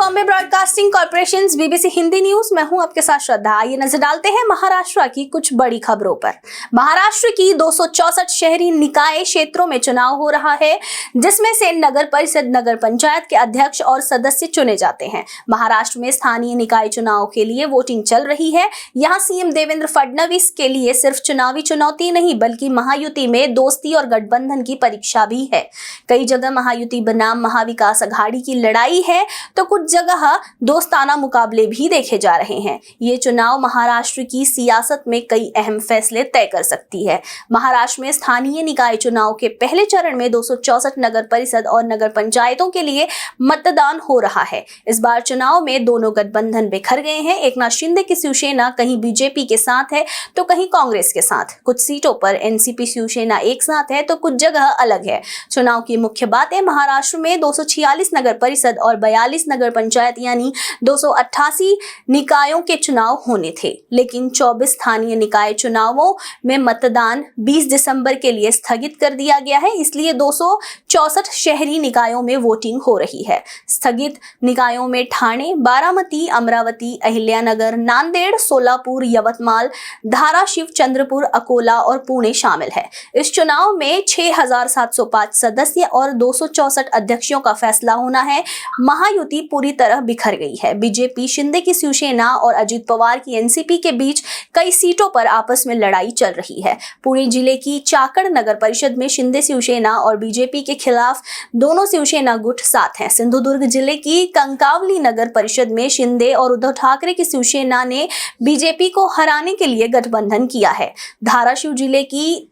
Bombay broadcasting corporation BBC Hindi news में हूं आपके साथ श्रद्धा। आइए नजर डालते हैं महाराष्ट्र की कुछ बड़ी खबरों पर। महाराष्ट्र की 264 शहरी निकाय क्षेत्रों में चुनाव हो रहा है, जिसमें से नगर परिषद, नगर पंचायत के अध्यक्ष और सदस्य चुने जाते हैं। महाराष्ट्र में स्थानीय निकाय चुनाव के लिए वोटिंग चल रही है। यहाँ सीएम देवेंद्र फडणवीस के लिए सिर्फ चुनावी चुनौती नहीं, बल्कि महायुति में दोस्ती और गठबंधन की परीक्षा भी है। कई जगह महायुति बनाम महाविकास अघाड़ी की लड़ाई है, तो कुछ जगह दोस्ताना मुकाबले भी देखे जा रहे हैं। ये चुनाव महाराष्ट्र की सियासत में कई अहम फैसले तय कर सकती है। महाराष्ट्र में स्थानीय निकाय चुनाव के पहले चरण में 264 नगर परिषद और नगर पंचायतों के लिए मतदान हो रहा है। इस बार चुनाव में दोनों गठबंधन बिखर गए हैं। एकनाथ शिंदे की शिवसेना कहीं बीजेपी के साथ है तो कहीं कांग्रेस के साथ। कुछ सीटों पर एनसीपी शिवसेना एक साथ है तो कुछ जगह अलग है। चुनाव की मुख्य बातें: महाराष्ट्र में 246 नगर परिषद और 42 नगर पंचायत यानी 288 निकायों के चुनाव होने थे, लेकिन 24 स्थानीय निकाय चुनावों में मतदान 20 दिसंबर के लिए स्थगित कर दिया गया है। इसलिए 264 शहरी निकायों में वोटिंग हो रही है। स्थगित निकायों में ठाणे, बारामती, अमरावती, अहिल्यानगर, नांदेड़, सोलापुर, यवतमाल, धाराशिव, चंद्रपुर, अकोला और पुणे शामिल है। इस चुनाव में 6705 सदस्य और 264 अध्यक्षों का फैसला होना है। महायुति पूरी तरह बिखर गई है। बीजेपी, शिंदे की शिवसेना और अजित पवार की एनसीपी के बीच कई सीटों पर आपस में लड़ाई चल रही है। पुणे जिले की चाकण नगर परिषद में शिंदे शिवसेना और बीजेपी के खिलाफ दोनों शिवसेना गुट साथ हैं। सिंधुदुर्ग जिले की कंकावली नगर परिषद में शिंदे और उद्धव ठाकरे की शिवसेना ने बीजेपी को हराने के लिए गठबंधन किया है। धाराशिव जिले की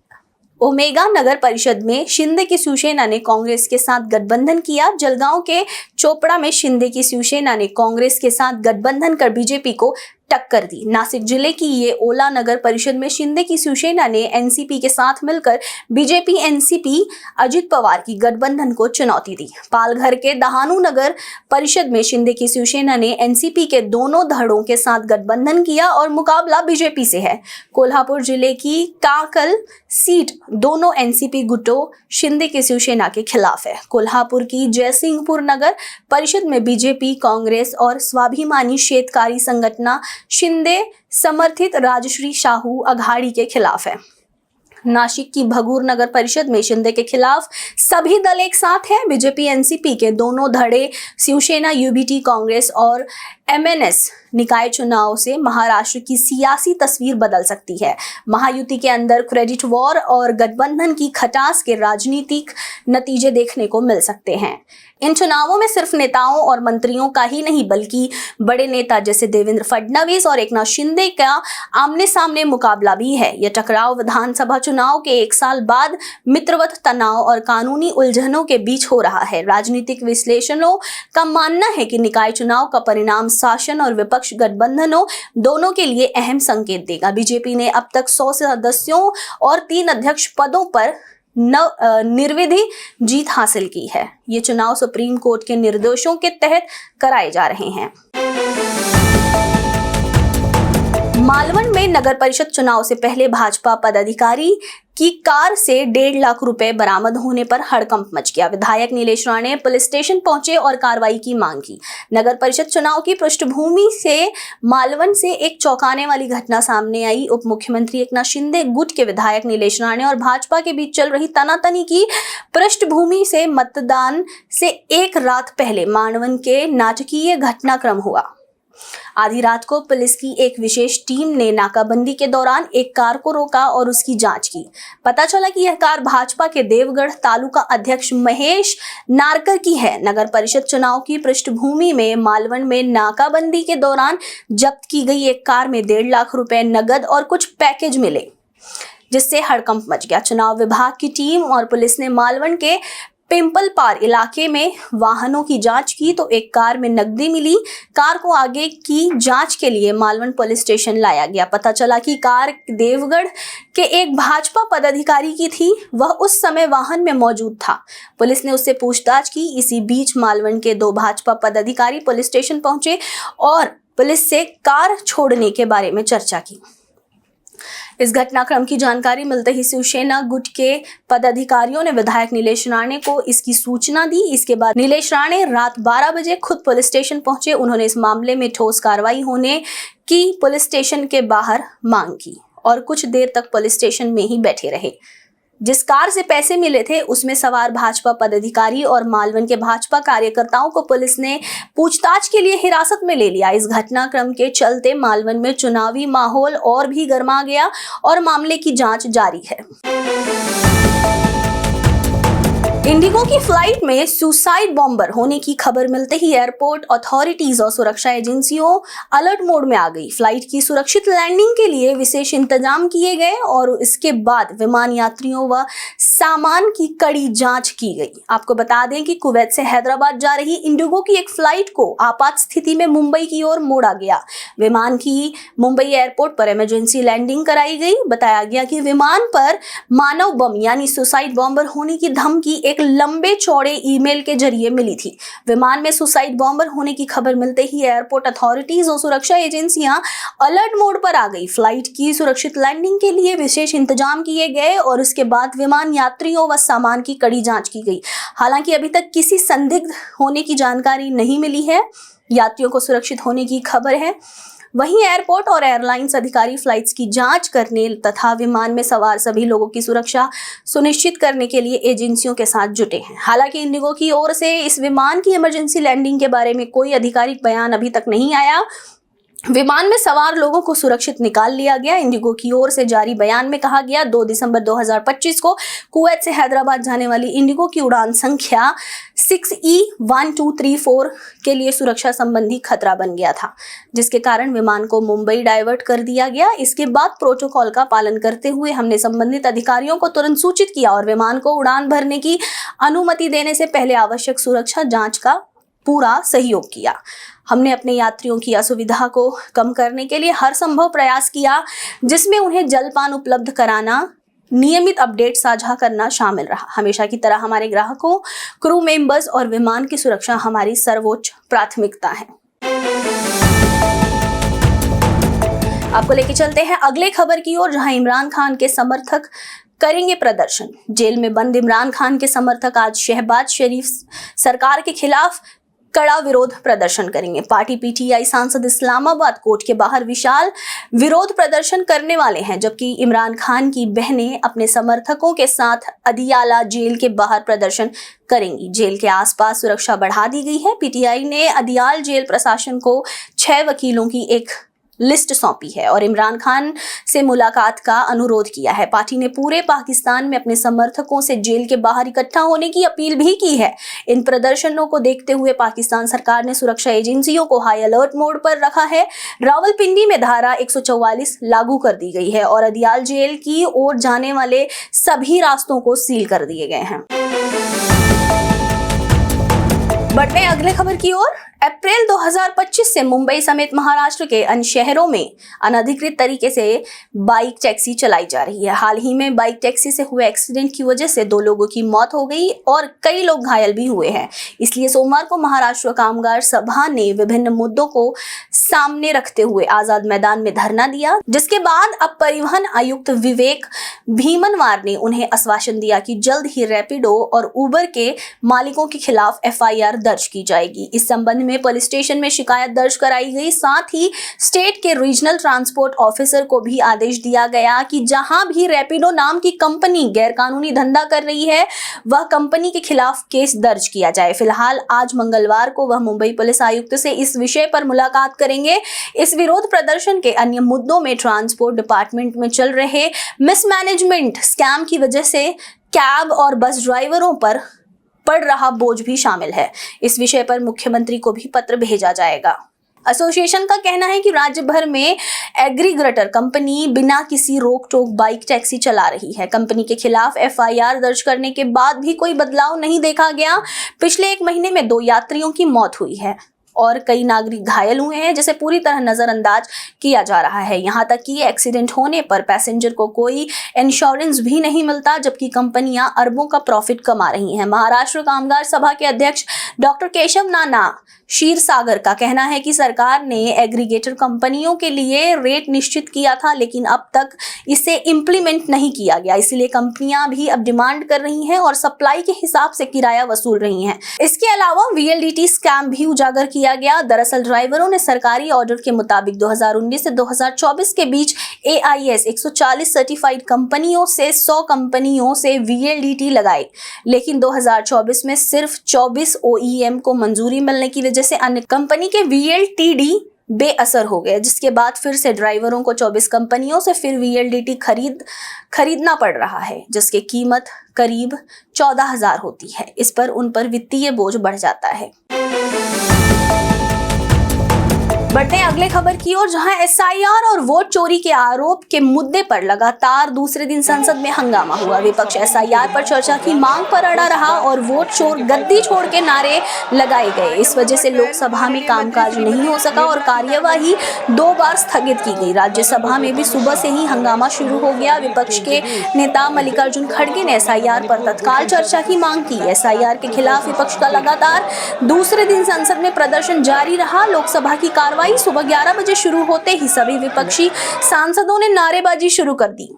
ओमेगा नगर परिषद में शिंदे की शिवसेना ने कांग्रेस के साथ गठबंधन किया। जलगांव के चोपड़ा में शिंदे की शिवसेना ने कांग्रेस के साथ गठबंधन कर बीजेपी को टक्कर दी। नासिक जिले की ये ओला नगर परिषद में शिंदे की शिवसेना ने एनसीपी के साथ मिलकर बीजेपी एनसीपी अजित पवार की गठबंधन को चुनौती दी। पालघर के दहानू नगर परिषद में शिंदे की शिवसेना ने एनसीपी के दोनों धड़ों के साथ गठबंधन किया और मुकाबला बीजेपी से है। कोल्हापुर जिले की काकल सीट दोनों एनसीपी गुटों शिंदे की शिवसेना के खिलाफ है। कोल्हापुर की जयसिंहपुर नगर परिषद में बीजेपी, कांग्रेस और स्वाभिमानी शेतकारी संगठन शिंदे समर्थित राजश्री शाहू अघाड़ी के खिलाफ है। नाशिक की भगूर नगर परिषद में शिंदे के खिलाफ सभी दल एक साथ हैं। बीजेपी एनसीपी के दोनों धड़े शिवसेना, यूबीटी, कांग्रेस और एमएनएस निकाय चुनाव से महाराष्ट्र की सियासी तस्वीर बदल सकती है। महायुति के अंदर क्रेडिट वॉर और गठबंधन की खटास के राजनीतिक नतीजे देखने को मिल सकते हैं। इन चुनावों में सिर्फ नेताओं और मंत्रियों का ही नहीं, बल्कि बड़े नेता जैसे देवेंद्र फडणवीस और एकनाथ शिंदे का आमने सामने मुकाबला भी है। यह टकराव विधानसभा चुनाव के एक साल बाद मित्रवत तनाव और कानूनी उलझनों के बीच हो रहा है। राजनीतिक विश्लेषकों का मानना है कि निकाय चुनाव का परिणाम शासन और विपक्ष गठबंधनों दोनों के लिए अहम संकेत देगा। बीजेपी ने अब तक 100 सदस्यों और 3 अध्यक्ष पदों पर निर्विधि जीत हासिल की है। ये चुनाव सुप्रीम कोर्ट के निर्देशों के तहत कराए जा रहे हैं। मालवण में नगर परिषद चुनाव से पहले भाजपा पदाधिकारी की कार से 1.5 लाख रुपए बरामद होने पर हड़कंप मच गया। विधायक नीलेश राणे पुलिस स्टेशन पहुंचे और कार्रवाई की मांग की। नगर परिषद चुनाव की पृष्ठभूमि से मालवण से एक चौंकाने वाली घटना सामने आई। उप मुख्यमंत्री एकनाथ शिंदे गुट के विधायक नीलेश राणे और भाजपा के बीच चल रही तनातनी की पृष्ठभूमि से मतदान से एक रात पहले मालवण के नाटकीय घटनाक्रम हुआ। आधी रात को पुलिस की एक विशेष टीम ने नाकाबंदी के दौरान एक कार को रोका और उसकी जांच की। पता चला कि यह कार भाजपा के देवगढ़ तालुका अध्यक्ष महेश नारकर की है। नगर परिषद चुनाव की पृष्ठभूमि में मालवण में नाकाबंदी के दौरान जब्त की गई एक कार में 1.5 लाख रुपए नगद और कुछ पैकेज मिले, जिससे हड़कंप मच गया। चुनाव विभाग की टीम और पुलिस ने मालवण के पिंपल पार इलाके में वाहनों की जांच की तो एक कार में नकदी मिली। कार को आगे की जांच के लिए मालवण पुलिस स्टेशन लाया गया। पता चला कि कार देवगढ़ के एक भाजपा पदाधिकारी की थी। वह उस समय वाहन में मौजूद था। पुलिस ने उससे पूछताछ की। इसी बीच मालवण के 2 भाजपा पदाधिकारी पुलिस स्टेशन पहुंचे और पुलिस से कार छोड़ने के बारे में चर्चा की। इस घटनाक्रम की जानकारी मिलते ही शिवसेना गुट के पदाधिकारियों ने विधायक नीलेश राणे को इसकी सूचना दी। इसके बाद नीलेश राणे रात 12 बजे खुद पुलिस स्टेशन पहुंचे। उन्होंने इस मामले में ठोस कार्रवाई होने की पुलिस स्टेशन के बाहर मांग की और कुछ देर तक पुलिस स्टेशन में ही बैठे रहे। जिस कार से पैसे मिले थे उसमें सवार भाजपा पदाधिकारी और मालवन के भाजपा कार्यकर्ताओं को पुलिस ने पूछताछ के लिए हिरासत में ले लिया। इस घटनाक्रम के चलते मालवन में चुनावी माहौल और भी गर्मा गया और मामले की जांच जारी है। इंडिगो की फ्लाइट में सुसाइड बॉम्बर होने की खबर मिलते ही एयरपोर्ट अथॉरिटीज और सुरक्षा एजेंसियों अलर्ट मोड में आ गई। फ्लाइट की सुरक्षित लैंडिंग के लिए विशेष इंतजाम किए गए और इसके बाद विमान यात्रियों व सामान की कड़ी जांच की गई। आपको बता दें कि कुवैत से हैदराबाद जा रही इंडिगो की एक फ्लाइट को आपात स्थिति में मुंबई की ओर मोड़ा गया। विमान की मुंबई एयरपोर्ट पर इमरजेंसी लैंडिंग कराई गई। बताया गया कि विमान पर मानव बम यानी सुसाइड बॉम्बर होने की धमकी एक लंबे चौड़े ईमेल के जरिए मिली थी। विमान में सुसाइड बॉम्बर होने की खबर मिलते ही एयरपोर्ट अथॉरिटीज और सुरक्षा एजेंसियां अलर्ट मोड पर आ गई। फ्लाइट की सुरक्षित लैंडिंग के लिए विशेष इंतजाम किए गए और उसके बाद विमान यात्रियों व सामान की कड़ी जांच की गई। हालांकि अभी तक किसी संदिग्ध होने की जानकारी नहीं मिली है। यात्रियों को सुरक्षित होने की खबर है। वहीं एयरपोर्ट और एयरलाइंस अधिकारी फ्लाइट्स की जांच करने तथा विमान में सवार सभी लोगों की सुरक्षा सुनिश्चित करने के लिए एजेंसियों के साथ जुटे हैं। हालांकि इंडिगो की ओर से इस विमान की इमरजेंसी लैंडिंग के बारे में कोई आधिकारिक बयान अभी तक नहीं आया। विमान में सवार लोगों को सुरक्षित निकाल लिया गया। इंडिगो की ओर से जारी बयान में कहा गया 2 दिसंबर 2025 को कुवैत से हैदराबाद जाने वाली इंडिगो की उड़ान संख्या 6E1234 के लिए सुरक्षा संबंधी खतरा बन गया था, जिसके कारण विमान को मुंबई डाइवर्ट कर दिया गया। इसके बाद प्रोटोकॉल का पालन करते हुए हमने संबंधित अधिकारियों को तुरंत सूचित किया और विमान को उड़ान भरने की अनुमति देने से पहले आवश्यक सुरक्षा जांच का पूरा सहयोग किया। हमने अपने यात्रियों की असुविधा को कम करने के लिए हर संभव प्रयास किया, जिसमें उन्हें जलपान उपलब्ध कराना, नियमित अपडेट साझा करना शामिल रहा। हमेशा की तरह हमारे ग्राहकों, क्रू मेंबर्स और विमान की सुरक्षा हमारी सर्वोच्च प्राथमिकता है। आपको लेके चलते हैं अगले खबर की ओर, जहां इमरान खान के समर्थक करेंगे प्रदर्शन। जेल में बंद इमरान खान के समर्थक आज शहबाज शरीफ सरकार के खिलाफ कड़ा विरोध प्रदर्शन करेंगे। पार्टी पीटीआई सांसद इस्लामाबाद कोर्ट के बाहर विशाल विरोध प्रदर्शन करने वाले हैं, जबकि इमरान खान की बहनें अपने समर्थकों के साथ अदियाला जेल के बाहर प्रदर्शन करेंगी। जेल के आसपास सुरक्षा बढ़ा दी गई है। पीटीआई ने अदियाल जेल प्रशासन को 6 वकीलों की एक लिस्ट सौंपी है और इमरान खान से मुलाकात का अनुरोध किया है। पार्टी ने पूरे पाकिस्तान में अपने समर्थकों से जेल के बाहर इकट्ठा होने की अपील भी की है। इन प्रदर्शनों को देखते हुए पाकिस्तान सरकार ने सुरक्षा एजेंसियों को हाई अलर्ट मोड पर रखा है। रावलपिंडी में धारा 144 लागू कर दी गई है और अदियाल जेल की ओर जाने वाले सभी रास्तों को सील कर दिए गए हैं। बढ़ते हैं अगले खबर की ओर। अप्रैल 2025 से मुंबई समेत महाराष्ट्र के अन्य शहरों में अनधिकृत तरीके से बाइक टैक्सी चलाई जा रही है। हाल ही में बाइक टैक्सी से हुए एक्सीडेंट की वजह से 2 लोगों की मौत हो गई और कई लोग घायल भी हुए हैं। इसलिए सोमवार को महाराष्ट्र कामगार सभा ने विभिन्न मुद्दों को सामने रखते हुए आजाद मैदान में धरना दिया, जिसके बाद अब परिवहन आयुक्त विवेक भीमनवार ने उन्हें आश्वासन दिया कि जल्द ही रैपिडो और उबर के मालिकों के खिलाफ FIR दर्ज की जाएगी। इस संबंध में पुलिस स्टेशन में शिकायत दर्ज कराई गई। साथ ही स्टेट के रीजनल ट्रांसपोर्ट ऑफिसर को भी आदेश दिया गया कि जहां भी रैपिडो नाम की कंपनी गैरकानूनी धंधा कर रही है, वह कंपनी के खिलाफ केस दर्ज किया जाए। फिलहाल आज मंगलवार को वह मुंबई पुलिस आयुक्त से इस विषय पर मुलाकात करेंगे। इस विरोध प्रदर्शन के अन्य मुद्दों में ट्रांसपोर्ट डिपार्टमेंट में चल रहे मिसमैनेजमेंट स्कैम की वजह से कैब और बस ड्राइवरों पर पड़ रहा बोझ भी शामिल है। इस विषय पर मुख्यमंत्री को भी पत्र भेजा जाएगा। एसोसिएशन का कहना है कि राज्य भर में एग्रीगेटर कंपनी बिना किसी रोक टोक बाइक टैक्सी चला रही है। कंपनी के खिलाफ FIR दर्ज करने के बाद भी कोई बदलाव नहीं देखा गया। पिछले 1 महीने में 2 यात्रियों की मौत हुई है और कई नागरिक घायल हुए हैं, जिसे पूरी तरह नजरअंदाज किया जा रहा है। यहाँ तक कि एक्सीडेंट होने पर पैसेंजर को कोई इंश्योरेंस भी नहीं मिलता, जबकि कंपनियां अरबों का प्रॉफिट कमा रही हैं। महाराष्ट्र कामगार सभा के अध्यक्ष डॉक्टर केशव नाना क्षीरसागर का कहना है कि सरकार ने एग्रीगेटर कंपनियों के लिए रेट निश्चित किया था, लेकिन अब तक इसे इम्प्लीमेंट नहीं किया गया। इसलिए कंपनियां भी अब डिमांड कर रही हैं और सप्लाई के हिसाब से किराया वसूल रही हैं। इसके अलावा VLDT स्कैम भी उजागर किया गया। दरअसल ड्राइवरों ने सरकारी ऑर्डर के मुताबिक 2019 से 2024 के बीच AIS 140 सर्टिफाइड कंपनियों से 100 कंपनियों से VLDT लगाए, लेकिन 2024 में सिर्फ 24 OEM को मंजूरी मिलने की वजह से अन्य कंपनी के VLTD बेअसर हो गए, जिसके बाद फिर से ड्राइवरों को 24 कंपनियों से फिर VLDT खरीदना पड़ रहा है, जिसकी कीमत करीब 14,000 होती है। इस पर उन पर वित्तीय बोझ बढ़ जाता है। बढ़ते हैं अगले खबर की ओर, जहां SIR और वोट चोरी के आरोप के मुद्दे पर लगातार दूसरे दिन संसद में हंगामा हुआ। विपक्ष SIR पर चर्चा की मांग पर अड़ा रहा और वोट चोर गद्दी छोड़ के नारे लगाए गए। इस वजह से लोकसभा में कामकाज नहीं हो सका और कार्यवाही 2 बार स्थगित की गई। राज्यसभा में भी सुबह से ही हंगामा शुरू हो गया। विपक्ष के नेता मल्लिकार्जुन खड़गे ने SIR पर तत्काल चर्चा की मांग की। SIR के खिलाफ विपक्ष का लगातार दूसरे दिन संसद में प्रदर्शन जारी रहा। लोकसभा की कार्रवाई सुबह 11 बजे शुरू होते ही सभी विपक्षी सांसदों ने नारेबाजी शुरू कर दी।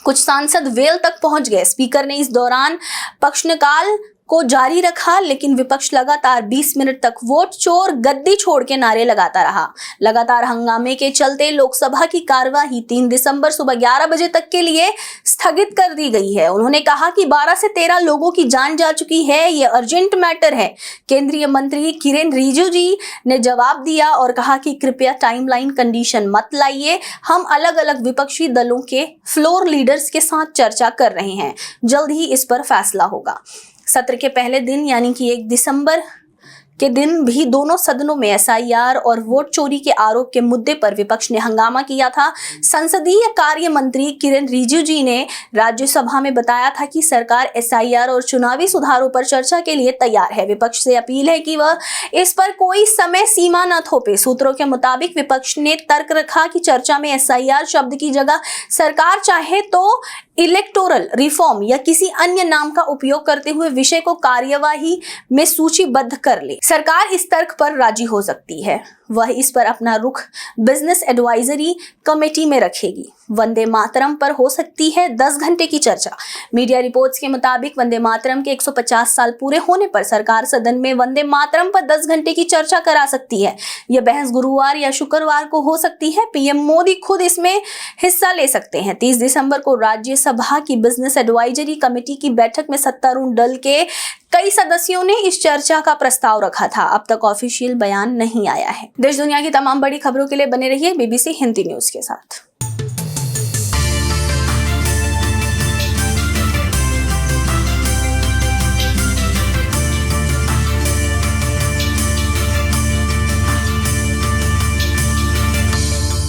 कुछ सांसद वेल तक पहुंच गए। स्पीकर ने इस दौरान प्रश्नकाल को जारी रखा, लेकिन विपक्ष लगातार 20 मिनट तक वोट चोर गद्दी छोड़ के नारे लगाता रहा। लगातार हंगामे के चलते लोकसभा की कार्यवाही 3 दिसंबर सुबह 11 बजे तक के लिए स्थगित कर दी गई है। उन्होंने कहा कि 12 से 13 लोगों की जान जा चुकी है, ये अर्जेंट मैटर है। केंद्रीय मंत्री किरेन रिजिजू जी ने जवाब दिया और कहा कि कृपया टाइमलाइन कंडीशन मत लाइए, हम अलग अलग विपक्षी दलों के फ्लोर लीडर्स के साथ चर्चा कर रहे हैं, जल्द ही इस पर फैसला होगा। सत्र के पहले दिन यानी कि 1 दिसंबर के दिन भी दोनों सदनों में SIR और वोट चोरी के आरोप के मुद्दे पर विपक्ष ने हंगामा किया था। संसदीय कार्य मंत्री किरेन रिजिजू जी ने राज्यसभा में बताया था कि सरकार SIR और चुनावी सुधारों पर चर्चा के लिए तैयार है। विपक्ष से अपील है कि वह इस पर कोई समय सीमा न थोपे। सूत्रों के मुताबिक विपक्ष ने तर्क रखा कि चर्चा में SIR शब्द की जगह सरकार चाहे तो इलेक्टोरल रिफॉर्म या किसी अन्य नाम का उपयोग करते हुए विषय को कार्यवाही में सूचीबद्ध कर ले। सरकार इस तर्क पर राजी हो सकती है। वह इस पर अपना रुख बिजनेस एडवाइजरी कमेटी में रखेगी। वंदे मातरम पर हो सकती है 10 घंटे की चर्चा। मीडिया रिपोर्ट्स के मुताबिक वंदे मातरम के 150 साल पूरे होने पर सरकार सदन में वंदे मातरम पर 10 घंटे की चर्चा करा सकती है। यह बहस गुरुवार या शुक्रवार को हो सकती है। PM मोदी खुद इसमें हिस्सा ले सकते हैं। 30 दिसंबर को राज्यसभा की बिजनेस एडवाइजरी कमेटी की बैठक में सत्तारूढ़ दल के कई सदस्यों ने इस चर्चा का प्रस्ताव रखा था। अब तक ऑफिशियल बयान नहीं आया है। देश दुनिया की तमाम बड़ी खबरों के लिए बने रहिए BBC हिंदी न्यूज के साथ।